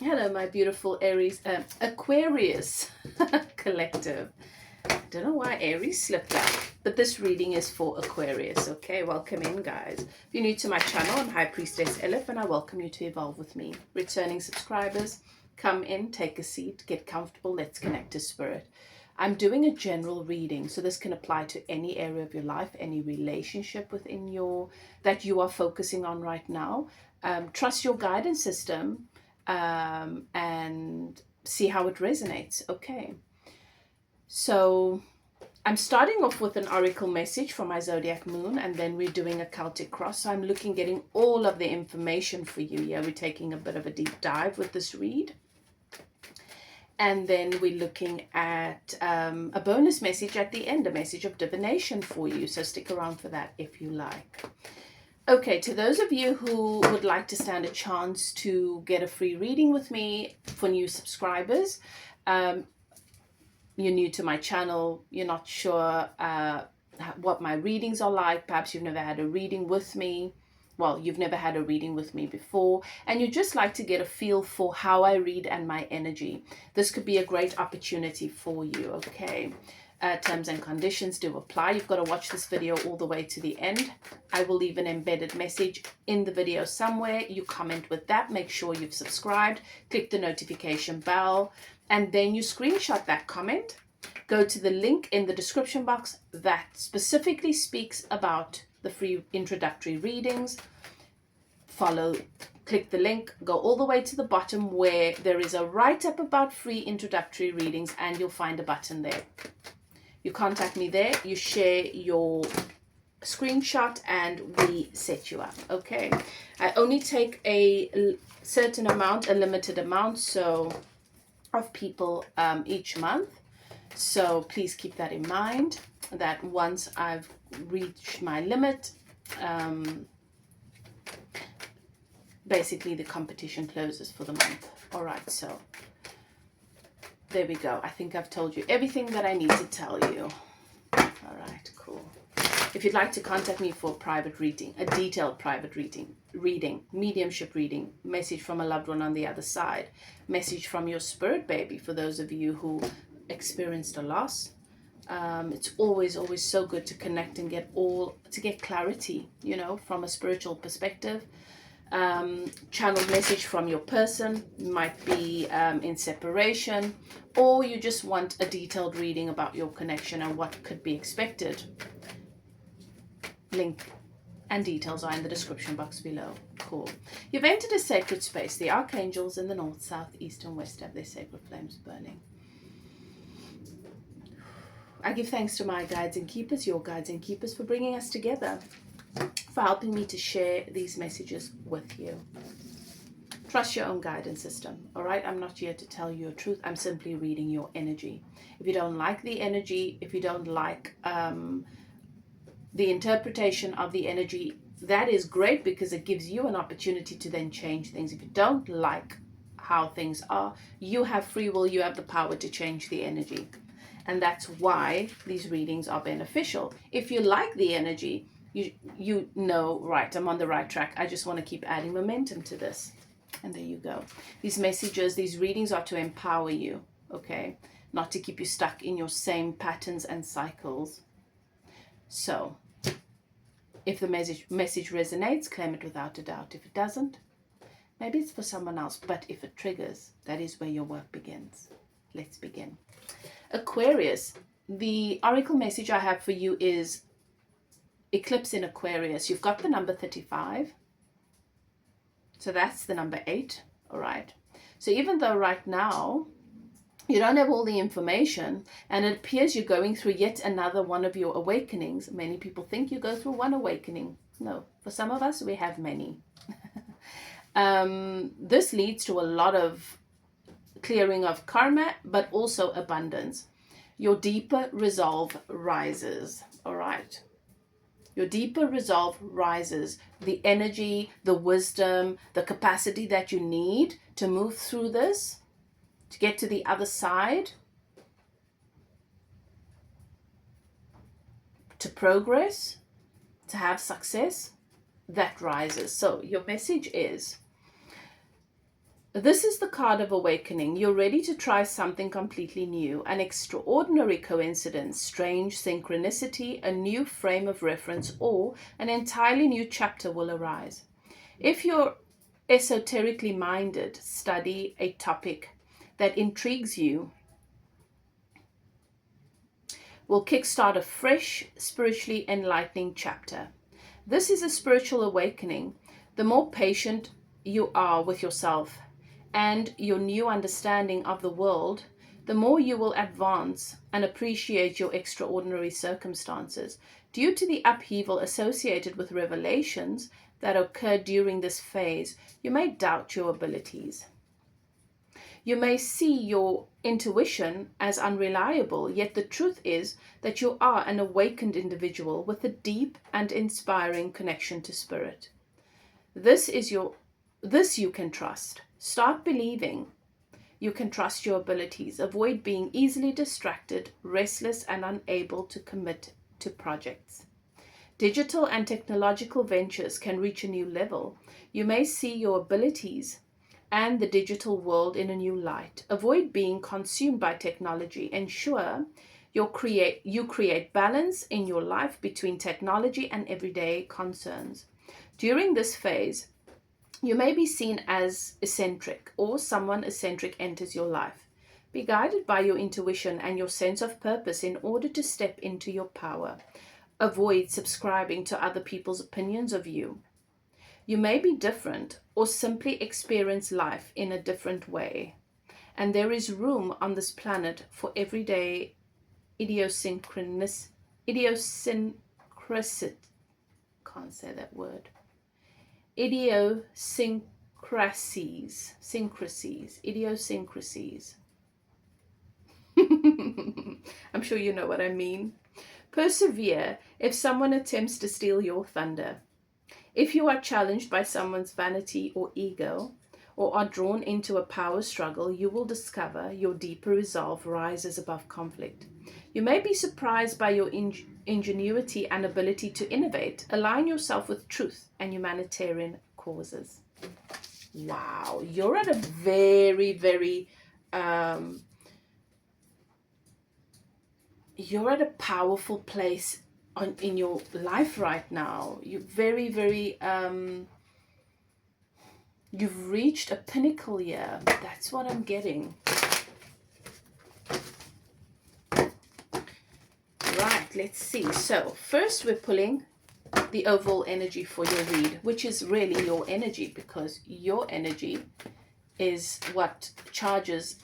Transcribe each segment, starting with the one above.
Hello, my beautiful Aquarius collective. I don't know why Aries slipped out, but this reading is for Aquarius. Okay, welcome in, guys. If you're new to my channel, I'm High Priestess Elif, and I welcome you to evolve with me. Returning subscribers, come in, take a seat, get comfortable. Let's connect to spirit. I'm doing a general reading, so this can apply to any area of your life, any relationship within that you are focusing on right now. Trust your guidance system and see how it resonates. Okay, so I'm starting off with an oracle message from my zodiac moon, and then we're doing a Celtic cross. So I'm getting all of the information for you. Yeah, we're taking a bit of a deep dive with this read. And then we're looking at a bonus message at the end, a message of divination for you. So stick around for that if you like. Okay, to those of you who would like to stand a chance to get a free reading with me, for new subscribers, you're new to my channel, you're not sure what my readings are like, perhaps you've never had a reading with me, well, you've never had a reading with me before, and you just like to get a feel for how I read and my energy. This could be a great opportunity for you, okay? Terms and conditions do apply. You've got to watch this video all the way to the end. I will leave an embedded message in the video somewhere. You comment with that. Make sure you've subscribed. Click the notification bell. And then you screenshot that comment. Go to the link in the description box that specifically speaks about the free introductory readings. Click the link, go all the way to the bottom where there is a write-up about free introductory readings, and you'll find a button there. You contact me there, you share your screenshot, and we set you up, okay? I only take a certain amount, a limited amount, of people each month. So please keep that in mind, that once I've reached my limit, basically the competition closes for the month. All right, so there we go. I think I've told you everything that I need to tell you. All right, cool. If you'd like to contact me for a private reading, a detailed private reading, mediumship reading, message from a loved one on the other side, message from your spirit baby for those of you who experienced a loss. It's always so good to connect and get clarity, you know, from a spiritual perspective. Channeled message from your person, might be in separation, or you just want a detailed reading about your connection and what could be expected. Link and details are in the description box below. Cool. You've entered a sacred space. The archangels in the north, south, east, and west have their sacred flames burning. I give thanks to my guides and keepers, your guides and keepers, for bringing us together, for helping me to share these messages with you. Trust your own guidance system, all right? I'm not here to tell you a truth. I'm simply reading your energy. If you don't like the energy, if you don't like the interpretation of the energy, that is great because it gives you an opportunity to then change things. If you don't like how things are, you have free will, you have the power to change the energy. And that's why these readings are beneficial. If you like the energy, you know, right, I'm on the right track. I just want to keep adding momentum to this. And there you go. These messages, these readings are to empower you, okay? Not to keep you stuck in your same patterns and cycles. So, if the message resonates, claim it without a doubt. If it doesn't, maybe it's for someone else. But if it triggers, that is where your work begins. Let's begin. Aquarius, the oracle message I have for you is eclipse in Aquarius. You've got the number 35. So that's the number 8. All right. So even though right now you don't have all the information and it appears you're going through yet another one of your awakenings. Many people think you go through one awakening. No, for some of us, we have many. This leads to a lot of clearing of karma, but also abundance. Your deeper resolve rises. All right. Your deeper resolve rises. The energy, the wisdom, the capacity that you need to move through this, to get to the other side, to progress, to have success, that rises. So your message is, This is the card of awakening. You're ready to try something completely new, an extraordinary coincidence, strange synchronicity, a new frame of reference, or an entirely new chapter will arise. If you're esoterically minded, study a topic that intrigues you will kickstart a fresh, spiritually enlightening chapter. This is a spiritual awakening. The more patient you are with yourself and your new understanding of the world, the more you will advance and appreciate your extraordinary circumstances. Due to the upheaval associated with revelations that occur during this phase, you may doubt your abilities. You may see your intuition as unreliable, yet the truth is that you are an awakened individual with a deep and inspiring connection to spirit. This you can trust. Start believing you can trust your abilities. Avoid being easily distracted, restless, and unable to commit to projects. Digital and technological ventures can reach a new level. You may see your abilities and the digital world in a new light. Avoid being consumed by technology. Ensure you create balance in your life between technology and everyday concerns. During this phase, you may be seen as eccentric, or someone eccentric enters your life. Be guided by your intuition and your sense of purpose in order to step into your power. Avoid subscribing to other people's opinions of you. You may be different or simply experience life in a different way. And there is room on this planet for everyday idiosyncrasies. Can't say that word. Idiosyncrasies. I'm sure you know what I mean. Persevere if someone attempts to steal your thunder. If you are challenged by someone's vanity or ego, or are drawn into a power struggle, you will discover your deeper resolve rises above conflict. You may be surprised by your ingenuity and ability to innovate. Align yourself with truth and humanitarian causes. Wow, you're at a very, very, you're at a powerful place in your life right now. You're very, very, you've reached a pinnacle here. That's what I'm getting. Right, let's see. So first we're pulling the overall energy for your read, which is really your energy, because your energy is what charges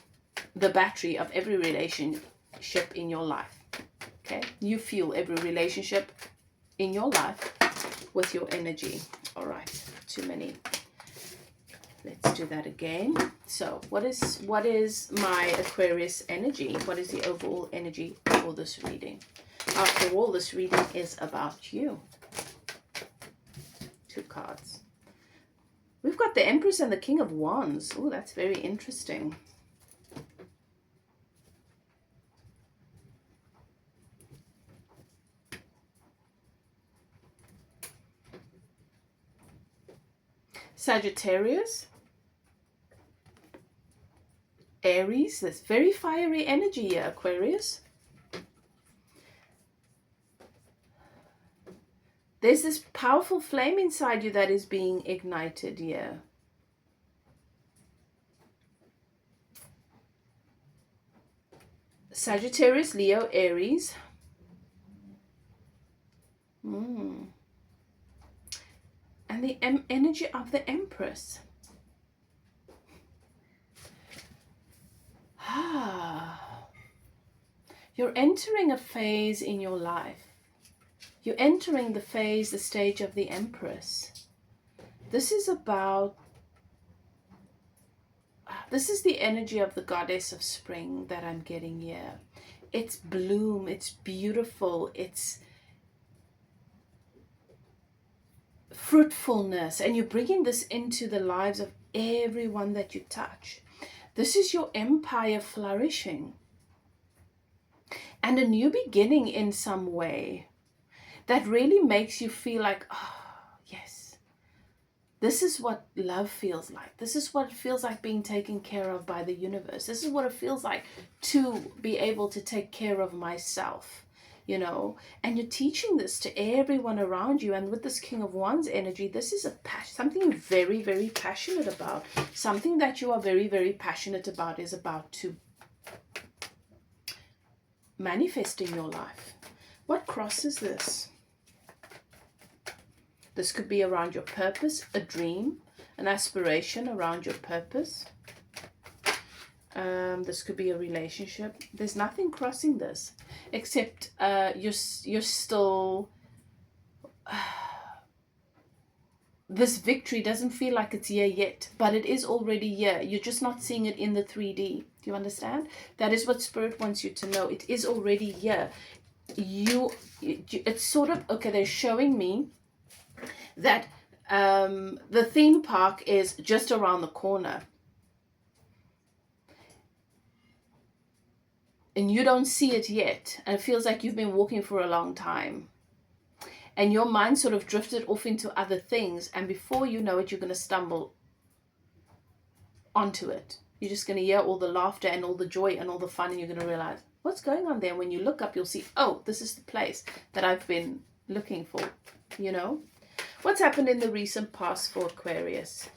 the battery of every relationship in your life. Okay, you fuel every relationship in your life with your energy. All right, too many. Let's do that again. So what is my Aquarius energy? What is the overall energy for this reading? After all, this reading is about you. 2 cards. We've got the Empress and the King of Wands. Oh, that's very interesting. Sagittarius, Aries. There's very fiery energy here, Aquarius. There's this powerful flame inside you that is being ignited here. Sagittarius, Leo, Aries. And the energy of the Empress. You're entering a phase in your life. You're entering the phase, the stage of the Empress. This is about, this is the energy of the goddess of spring that I'm getting here. It's bloom, it's beautiful, it's fruitfulness, and you're bringing this into the lives of everyone that you touch. This is your empire flourishing and a new beginning in some way that really makes you feel like, oh, yes, This is what love feels like. This is what it feels like being taken care of by the universe. This is what it feels like to be able to take care of myself, you know. And you're teaching this to everyone around you. And with this King of Wands energy, this is something you're very, very passionate about. Something that you are very, very passionate about is about to manifest in your life. What cross is this? This could be around your purpose, a dream, an aspiration around your purpose. This could be a relationship. There's nothing crossing this, except you're still... this victory doesn't feel like it's here yet, but it is already here. You're just not seeing it in the 3D. Do you understand? That is what Spirit wants you to know. It is already here. It's sort of, okay, they're showing me that the theme park is just around the corner. And you don't see it yet. And it feels like you've been walking for a long time. And your mind sort of drifted off into other things. And before you know it, you're going to stumble onto it. You're just going to hear all the laughter and all the joy and all the fun. And you're going to realize, what's going on there? When you look up, you'll see, oh, this is the place that I've been looking for, you know? What's happened in the recent past for Aquarius?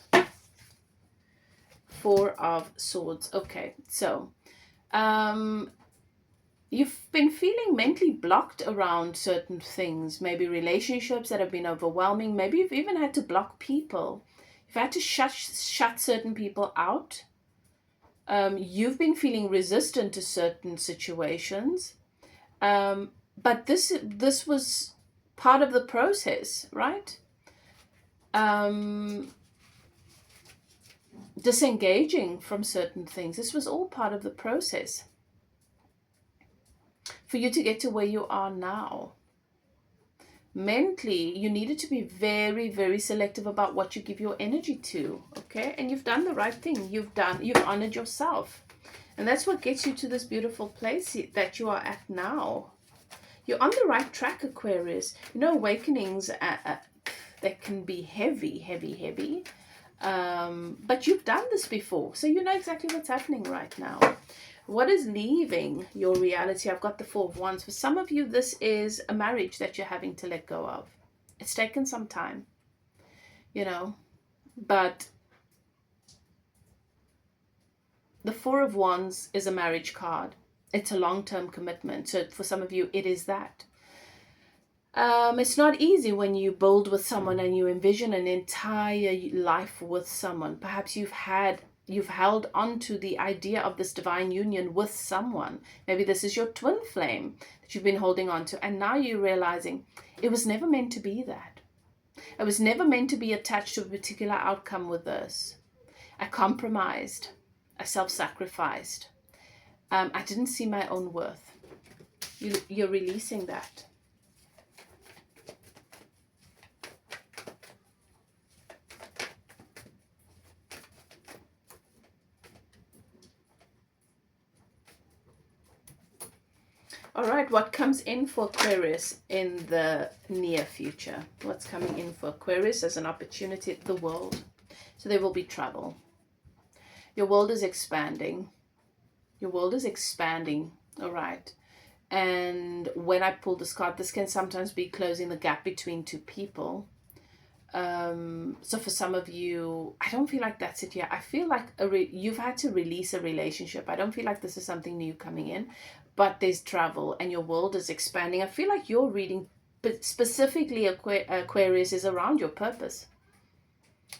4 of Swords. Okay, so you've been feeling mentally blocked around certain things. Maybe relationships that have been overwhelming. Maybe you've even had to block people. You've had to shut certain people out. You've been feeling resistant to certain situations. But this was part of the process, right? Disengaging from certain things. This was all part of the process for you to get to where you are now. Mentally, you needed to be very, very selective about what you give your energy to, okay? And you've done the right thing. You've honored yourself. And that's what gets you to this beautiful place that you are at now. You're on the right track, Aquarius. You know, awakenings, they can be heavy, heavy, heavy. But you've done this before. So you know exactly what's happening right now. What is leaving your reality? I've got the 4 of Wands. For some of you, this is a marriage that you're having to let go of. It's taken some time, you know. But the 4 of Wands is a marriage card. It's a long-term commitment. So for some of you, it is that. It's not easy when you build with someone and you envision an entire life with someone. Perhaps you've held on to the idea of this divine union with someone. Maybe this is your twin flame that you've been holding on to. And now you're realizing it was never meant to be that. It was never meant to be attached to a particular outcome with this. I compromised. I self-sacrificed. I didn't see my own worth. You're releasing that. All right, what comes in for Aquarius in the near future? What's coming in for Aquarius as an opportunity? The world. So there will be travel. Your world is expanding. Your world is expanding, all right? And when I pull this card, this can sometimes be closing the gap between 2 people. So for some of you, I don't feel like that's it yet. I feel like you've had to release a relationship. I don't feel like this is something new coming in, but there's travel and your world is expanding. I feel like your reading, but specifically Aquarius, is around your purpose,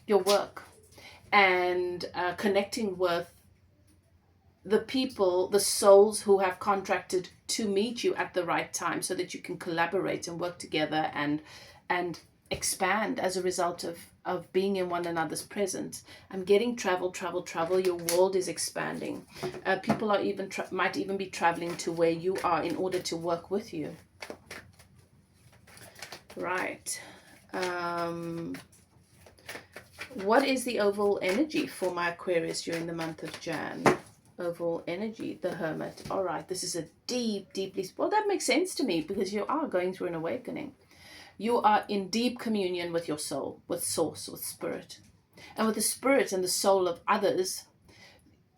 your work, and connecting with the people, the souls who have contracted to meet you at the right time so that you can collaborate and work together and expand as a result of being in one another's presence. I'm getting travel. Your world is expanding. People are might even be traveling to where you are in order to work with you. Right. What is the overall energy for my Aquarius during the month of Jan? Overall energy, the Hermit. All right, this is a deeply, well, that makes sense to me because you are going through an awakening. You are in deep communion with your soul, with source, with spirit. And with the spirit and the soul of others,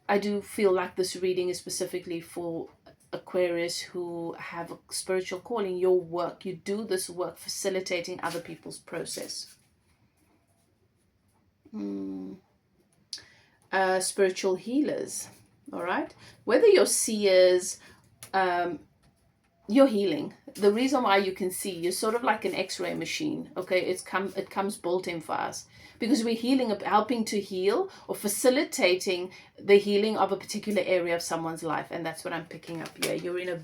I do feel like this reading is specifically for Aquarius who have a spiritual calling. Your work, you do this work facilitating other people's process. Spiritual healers, all right? Whether you're seers, you're healing. The reason why you can see, you're sort of like an X-ray machine, okay? It comes built in for us because we're healing, helping to heal or facilitating the healing of a particular area of someone's life, and that's what I'm picking up here. You're in a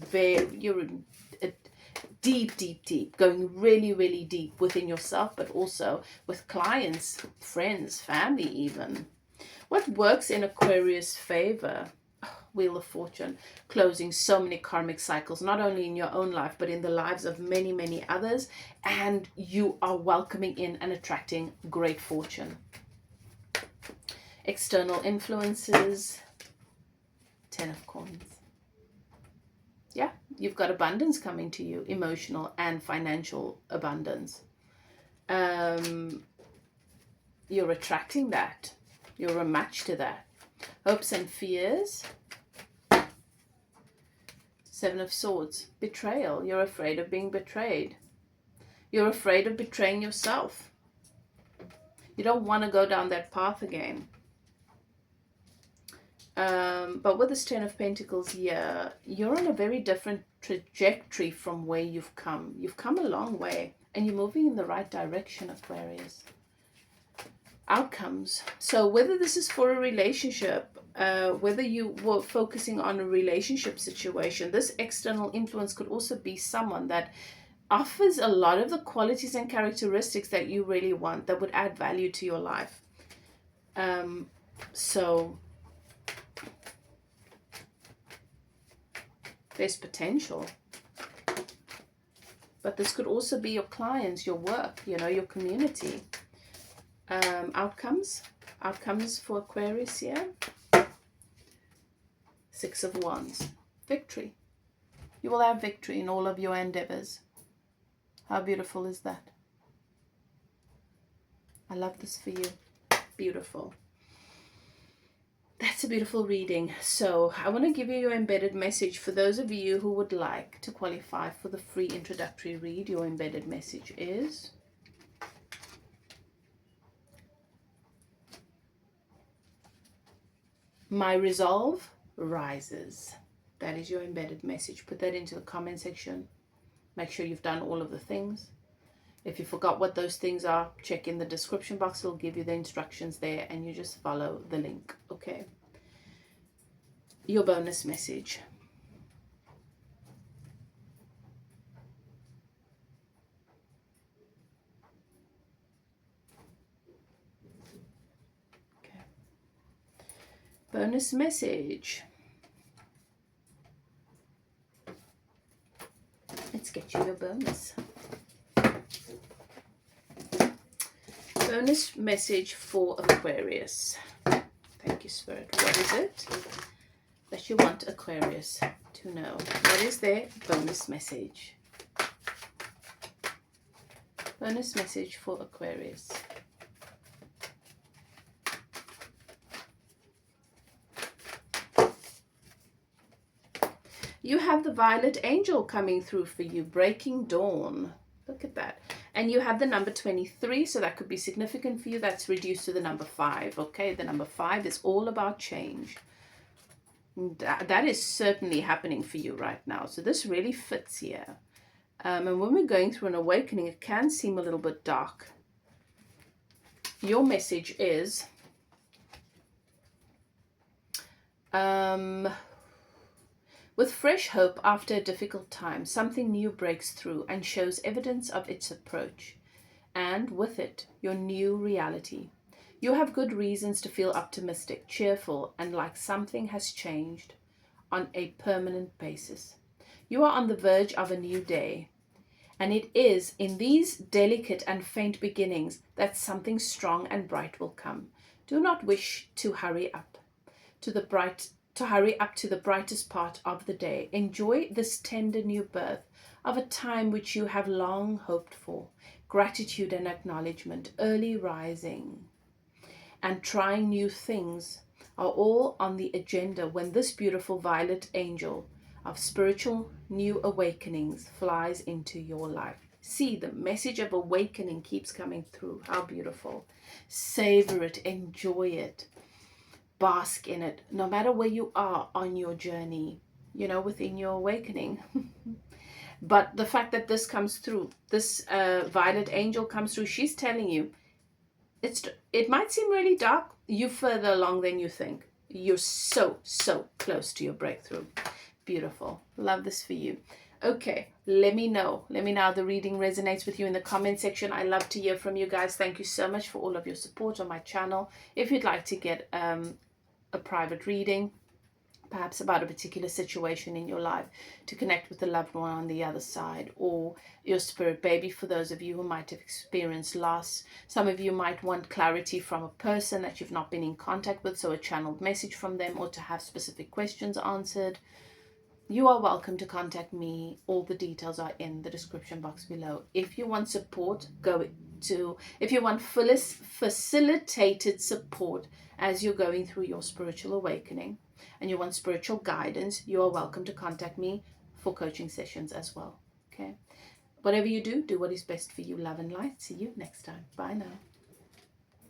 deep, going really, really deep within yourself, but also with clients, friends, family even. What works in Aquarius' favor? Wheel of Fortune, closing so many karmic cycles, not only in your own life, but in the lives of many, many others. And you are welcoming in and attracting great fortune. External influences, 10 of Coins. Yeah, you've got abundance coming to you, emotional and financial abundance. You're attracting that. You're a match to that. Hopes and fears. 7 of Swords, betrayal. You're afraid of being betrayed. You're afraid of betraying yourself. You don't want to go down that path again. But with this 10 of Pentacles here, you're on a very different trajectory from where you've come. You've come a long way and you're moving in the right direction, Aquarius. Outcomes. So whether this is for a relationship, whether you were focusing on a relationship situation, this external influence could also be someone that offers a lot of the qualities and characteristics that you really want, that would add value to your life. So there's potential. But this could also be your clients, your work, you know, your community. Outcomes for Aquarius here. 6 of Wands, victory. You will have victory in all of your endeavors. How beautiful is that? I love this for you. Beautiful. That's a beautiful reading. So I want to give you your embedded message. For those of you who would like to qualify for the free introductory read, your embedded message is: my resolve rises. That is your embedded message. Put that into the comment section. Make sure you've done all of the things. If you forgot what those things are, check in the description box. It'll give you the instructions there and you just follow the link. Okay. Your bonus message. Okay. Bonus message. Let's get you your bonus. Bonus message for Aquarius. Thank you, Spirit. What is it that you want Aquarius to know? What is their bonus message? Bonus message for Aquarius. You have the Violet Angel coming through for you, breaking dawn. Look at that. And you have the number 23, so that could be significant for you. That's reduced to the number 5, okay? The number 5 is all about change. That is certainly happening for you right now. So this really fits here. And when we're going through an awakening, it can seem a little bit dark. Your message is... with fresh hope after a difficult time, something new breaks through and shows evidence of its approach. And with it, your new reality. You have good reasons to feel optimistic, cheerful, and like something has changed on a permanent basis. You are on the verge of a new day. And it is in these delicate and faint beginnings that something strong and bright will come. Do not wish to hurry up to the bright to hurry up to the brightest part of the day. Enjoy this tender new birth of a time which you have long hoped for. Gratitude and acknowledgement, early rising, and trying new things are all on the agenda when this beautiful violet angel of spiritual new awakenings flies into your life. See, the message of awakening keeps coming through. How beautiful. Savor it, enjoy it, bask in it, no matter where you are on your journey, you know, within your awakening. But the fact that this comes through, this violet angel comes through, she's telling you, it might seem really dark. You're further along than you think. You're so close to your breakthrough. Beautiful. Love this for you. Okay, let me know how the reading resonates with you in the comment section. I love to hear from you guys. Thank you so much for all of your support on my channel. If you'd like to get a private reading, perhaps about a particular situation in your life, to connect with a loved one on the other side, or your spirit baby, for those of you who might have experienced loss. Some of you might want clarity from a person that you've not been in contact with, so a channeled message from them, or to have specific questions answered. You are welcome to contact me. All the details are in the description box below. If you want support, if you want facilitated support as you're going through your spiritual awakening, and you want spiritual guidance, you are welcome to contact me for coaching sessions as well. Okay. Whatever you do, do what is best for you. Love and light. See you next time. Bye now.